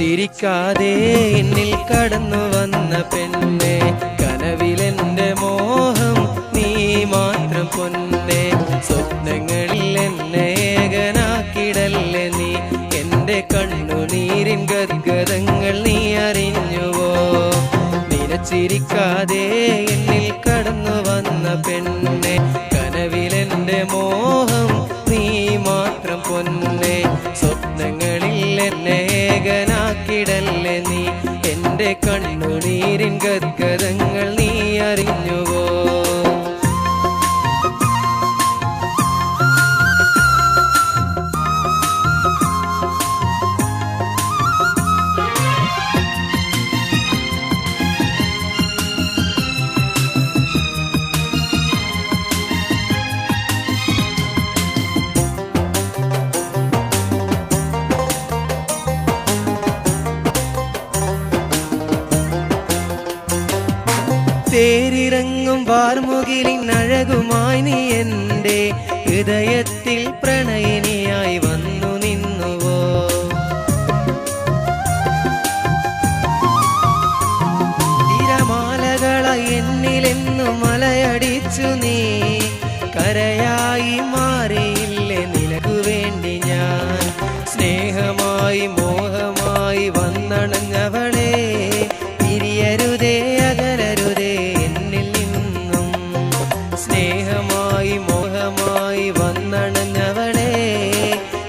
ചിരിക്കാതെ എന്നിൽ കടന്നു വന്ന പെണ്ണെ, കനവിലെന്റെ മോഹം നീ മാത്രം പൊന്നെ. സ്വപ്നങ്ങളിൽ എന്നെ ഏകനാക്കിടല്ലേ നീ, എന്റെ കണ്ണുനീരിൻ ഗദ്ഗതങ്ങൾ നീ അറിഞ്ഞുവോ? നിനച്ചിരിക്കാതെ എന്നിൽ കടന്നു വന്ന പെണ്ണെ, കനവിലെന്റെ മോഹം നീ മാത്രം പൊന്നെ. സ്വപ്നങ്ങളിൽ എന്നെ ഏകനാക്കിടല്ലേ നീ, എന്റെ കണ്ണുനീരിൻ ഗദ്ഗതങ്ങൾ നീ അറിഞ്ഞുവോ? തേരിറങ്ങും വാർമുകിലിൻ അഴകുമായി നീ എന്റെ ഹൃദയത്തിൽ പ്രണയിനിയായി വന്നു നിന്നുവോ? തിരമാലകളായി എന്നിലെന്നു മലയടിച്ചു നീ, കരയായി മാറിയില്ലേ നിനക്കു വേണ്ടി ഞാൻ. സ്നേഹമായി മോഹമായി വന്നണഞ്ഞവളെ, പിരിയരുതേ അകലരുതേ എന്നിൽ നിന്നും. സ്നേഹമായി മോഹമായി വന്നണഞ്ഞവളെ,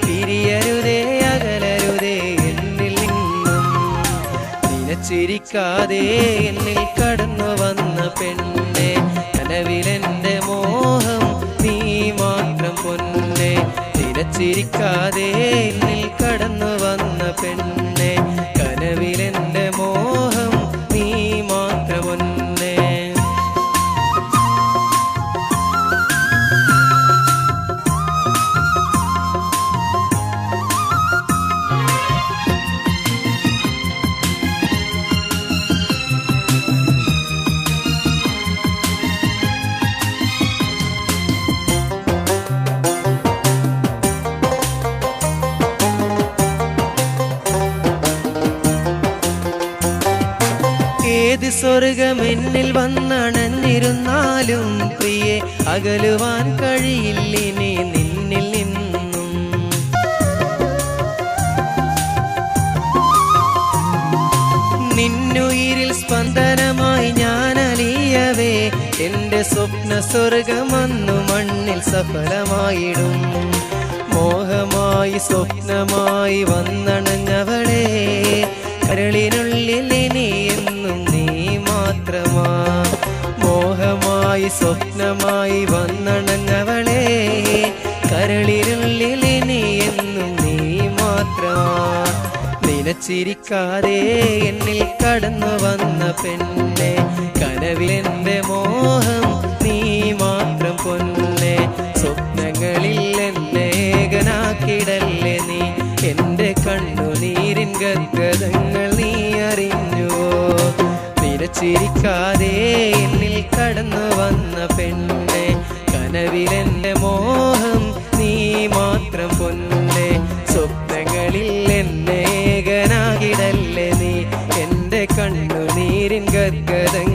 പിരിയരുതേ അകലരുതേ എന്നിൽ നിന്നും. നിനച്ചിരിക്കാതെ എന്നിൽ കടന്നു വന്ന പെണ്ണെ, കനവിലെന്റെ മോഹം നീ മാത്രം പൊന്നെ. നിനച്ചിരിക്കാതെ എന്നിൽ കടന്നു വന്ന പെണ്ണെ, കനവിലെന്റെ മോഹം നീ മാത്രം പൊന്നെ. ഏത് സ്വർഗം എന്നിൽ വന്നണഞ്ഞിരുന്നാലും പ്രിയെ, അകലുവാൻ കഴിയില്ലിനി നിന്നിൽ നിന്നും. നിന്നുയിരിൽ സ്പന്ദനമായി ഞാൻ അലിയവേ, എന്റെ സ്വപ്ന സ്വർഗം അന്നു മണ്ണിൽ സഫലമായിടും. മോഹമായി സ്വപ്നമായി വന്നണഞ്ഞവളെ, കരളിനുള്ളിൽ ഇനി എന്നും നീ മാത്രമാ. മോഹമായി സ്വപ്നമായി വന്നണഞ്ഞവളെ, കരളിനുള്ളിൽ ഇനി എന്നും നീ മാത്രമാ. നിനച്ചിരിക്കാതെ എന്നിൽ കടന്നു വന്ന പെണ്ണെ, കനവിലെന്റെ മോഹം നീ മാത്രം പൊന്നെ. സ്വപ്നങ്ങളിൽ എന്നെ ഏകനാക്കിടല്ലേ നീ, എന്റെ കണ്ണുനീരിൻ ഗദ്ഗതങ്ങൾ നീ അറിഞ്ഞുവോ? നിനച്ചിരിക്കാതെ എന്നിൽ കടന്നു വന്ന പെണ്ണെ, കനവിലെന്റെ മോഹം നീ മാത്രം പൊന്നെ. സ്വപ്നങ്ങളിൽ എന്നെ ഏകനാകിടല്ലേ നീ, എന്റെ കണ്ണുനീരിൻ ഗദ്ഗതങ്ങൾ